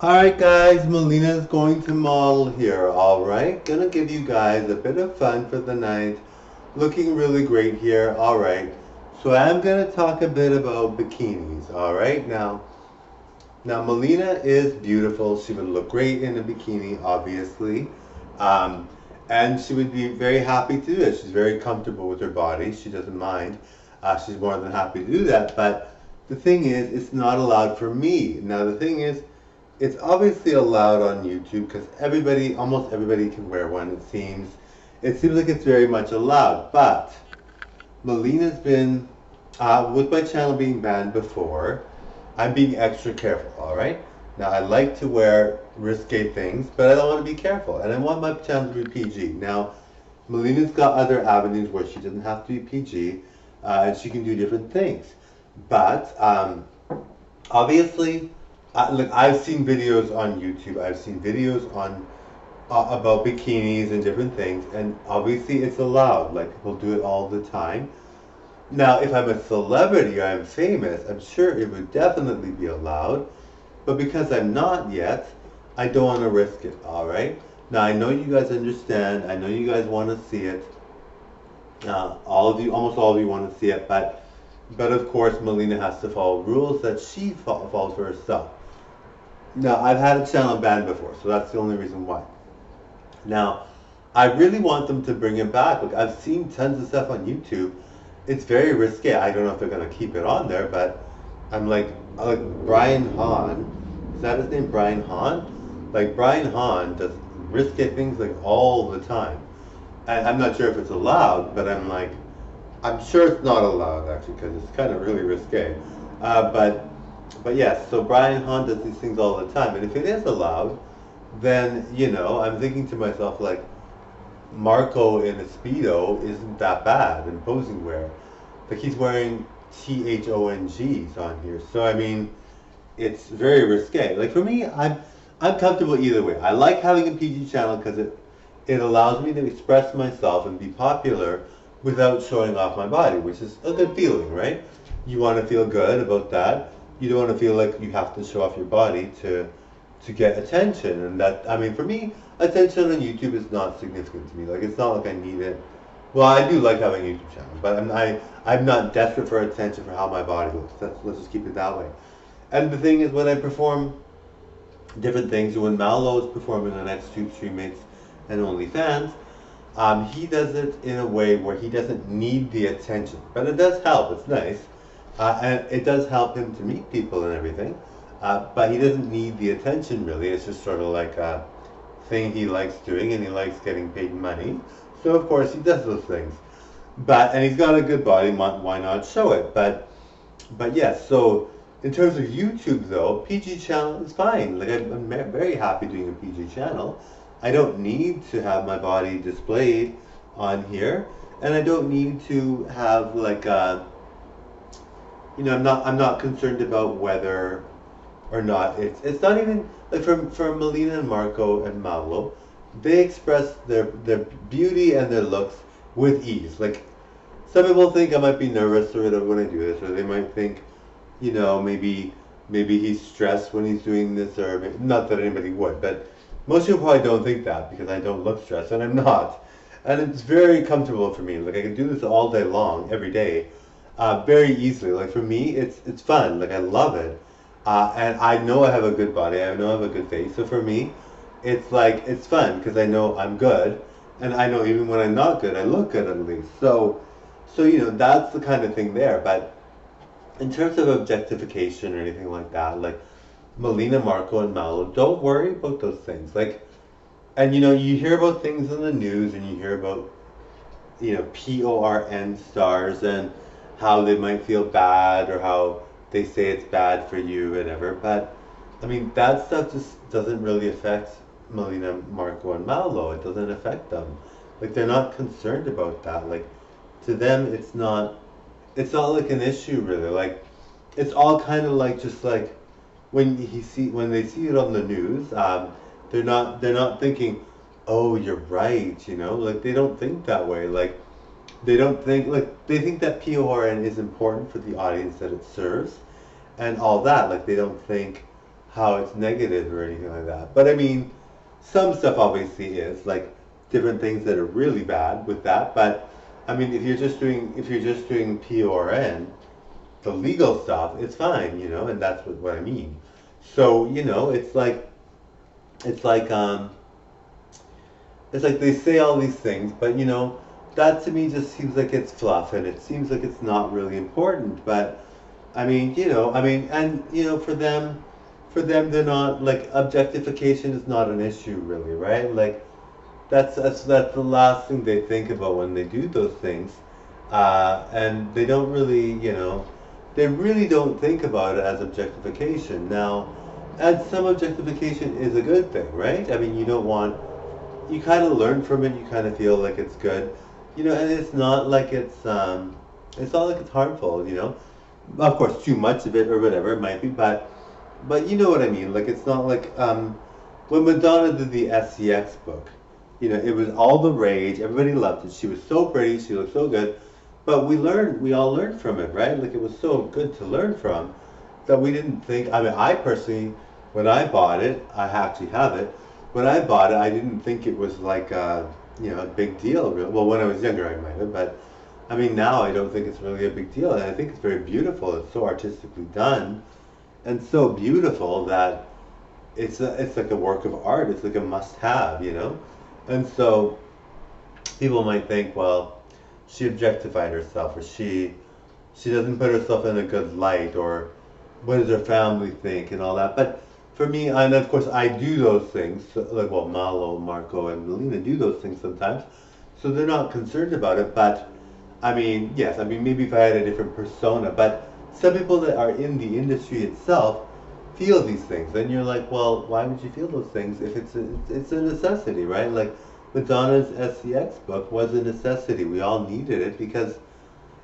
Alright guys, Melina's going to model here, alright? Gonna give you guys a bit of fun for the night. Looking really great here, alright. So I'm gonna talk a bit about bikinis, alright? Now Mileena is beautiful. She would look great in a bikini, obviously. Um, and she would be very happy to do it. She's very comfortable with her body. She doesn't mind. She's more than happy to do that. But the thing is, it's not allowed for me. Now the thing is, it's obviously allowed on YouTube because everybody, almost everybody can wear one, it seems. It seems like it's very much allowed. But Melina's been, with my channel being banned before, I'm being extra careful, alright? Now, I like to wear risque things, but I don't want to be careful, and I want my channel to be PG. Now, Melina's got other avenues where she doesn't have to be PG, and she can do different things. But, obviously, look, I've seen videos on YouTube, I've seen videos on about bikinis and different things, and obviously it's allowed. Like, people do it all the time. Now, if I'm a celebrity or I'm famous, I'm sure it would definitely be allowed. But because I'm not yet, I don't want to risk it, alright? Now, I know you guys understand. I know you guys want to see it. All of you, almost all of you want to see it. But of course, Mileena has to follow rules that she follows for herself. Now, I've had a channel banned before, so that's the only reason why. Now, I really want them to bring it back. Like, I've seen tons of stuff on YouTube. It's very risque. I don't know if they're gonna keep it on there, but I like Brian Hahn. Is that his name, Brian Hahn? Like Brian Hahn does risque things like all the time, and I'm not sure if it's allowed, but I'm sure it's not allowed actually because it's kind of really risque. But yes, so Brian Hahn does these things all the time, and if it is allowed, then I'm thinking to myself like Marco in a Speedo isn't that bad in posing wear. Like he's wearing THONGs on here. So I mean, it's very risque. Like for me, I'm comfortable either way. I like having a PG channel because it allows me to express myself and be popular without showing off my body, which is a good feeling, right? You want to feel good about that. You don't want to feel like you have to show off your body to get attention. And that, I mean, for me, attention on YouTube is not significant to me. Like, it's not like I need it. Well, I do like having a YouTube channel, but I'm not desperate for attention for how my body looks. Let's just keep it that way. And the thing is, when I perform different things, when Malo is performing on XTube Streammates and OnlyFans, he does it in a way where he doesn't need the attention. But it does help. It's nice. And it does help him to meet people and everything. But he doesn't need the attention really. It's just sort of like a thing he likes doing, and he likes getting paid money. So of course he does those things. And he's got a good body. Why not show it? But yes. So in terms of YouTube though, PG channel is fine. Like I'm very happy doing a PG channel. I don't need to have my body displayed on here, and I don't need to have like I'm not concerned about whether or not. It's not even like for Mileena and Marco and Malo, they express their beauty and their looks with ease. Like some people think I might be nervous or whatever when I do this, or they might think, maybe he's stressed when he's doing this, or not that anybody would, but most people probably don't think that because I don't look stressed, and I'm not. And it's very comfortable for me. Like I can do this all day long, every day, very easily. Like for me, it's fun. Like I love it. And I know I have a good body. I know I have a good face. So for me, it's like it's fun because I know I'm good, and I know even when I'm not good, I look good at least. So that's the kind of thing there. But in terms of objectification or anything like that, like Mileena, Marco, and Malo, don't worry about those things. Like, and you hear about things in the news, and you hear about PORN stars and how they might feel bad or how they say it's bad for you, whatever. But I mean, that stuff just doesn't really affect Mileena, Marco, and Malo. It doesn't affect them. Like they're not concerned about that. Like to them, it's not like an issue really. Like it's all kind of like just like when they see it on the news, they're not thinking, oh, you're right. Like they don't think that way. Like they think that PORN is important for the audience that it serves and all that. Like they don't think how it's negative or anything like that. But I mean, some stuff obviously is like different things that are really bad with that. But I mean, if you're just doing PRN, the legal stuff, it's fine, and that's what I mean. So it's like um, it's like they say all these things, but that to me just seems like it's fluff, and it seems like it's not really important. But I mean, and for them, they're not like objectification is not an issue really, right? Like that's the last thing they think about when they do those things, and they don't really, they really don't think about it as objectification. Now, and some objectification is a good thing, right? I mean, you kind of learn from it. You kind of feel like it's good, and it's not like it's harmful, Of course, too much of it or whatever it might be, but you know what I mean. Like it's not like when Madonna did the SCX book, it was all the rage. Everybody loved it. She was so pretty. She looked so good. But we all learned from it, right? Like it was so good to learn from that we didn't think. I mean, I personally, when I bought it, I actually have it. When I bought it, I didn't think it was like a big deal. Well, when I was younger, I might have, but I mean, now I don't think it's really a big deal, and I think it's very beautiful. It's so artistically done, and so beautiful that it's like a work of art. It's like a must-have. And so people might think, well, she objectified herself, or she doesn't put herself in a good light, or what does her family think, and all that. But for me, and of course, I do those things. So, like, well, Malo, Marco, and Mileena do those things sometimes, so they're not concerned about it. But I mean, yes, I mean maybe if I had a different persona, but some people that are in the industry itself feel these things, and you're like, well, why would you feel those things if it's a necessity, right? Like Madonna's SCX book was a necessity. We all needed it because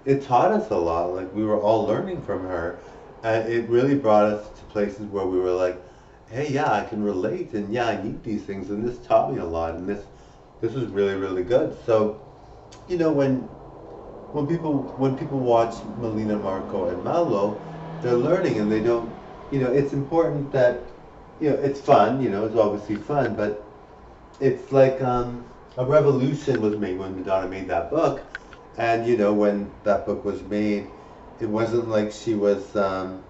it taught us a lot. Like we were all learning from her, and it really brought us to places where we were like, hey, yeah, I can relate, and yeah, I need these things, and this taught me a lot, and this was really really good. So, when people watch Mileena, Marco, and Malo, they're learning, and they don't. It's important that it's fun. It's obviously fun, but it's like a revolution was made when Madonna made that book, and when that book was made, it wasn't like she was. Like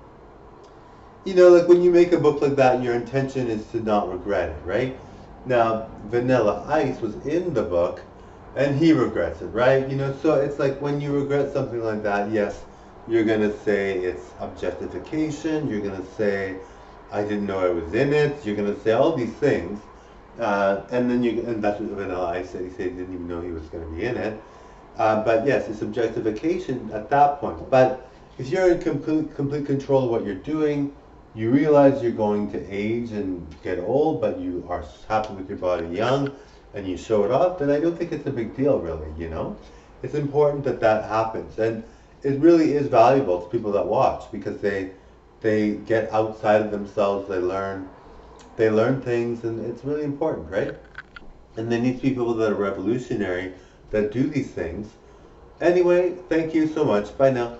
when you make a book like that, your intention is to not regret it, right? Now, Vanilla Ice was in the book, and he regrets it, right? So it's like when you regret something like that, yes, you're gonna say it's objectification. You're gonna say I didn't know I was in it. You're gonna say all these things, and that's what Vanilla Ice said. He said he didn't even know he was gonna be in it. But yes, it's objectification at that point. But if you're in complete control of what you're doing, you realize you're going to age and get old, but you are happy with your body young, and you show it off, then I don't think it's a big deal, really. It's important that that happens, and it really is valuable to people that watch because they get outside of themselves, they learn things, and it's really important, right? And there needs to be people that are revolutionary that do these things. Anyway, thank you so much. Bye now.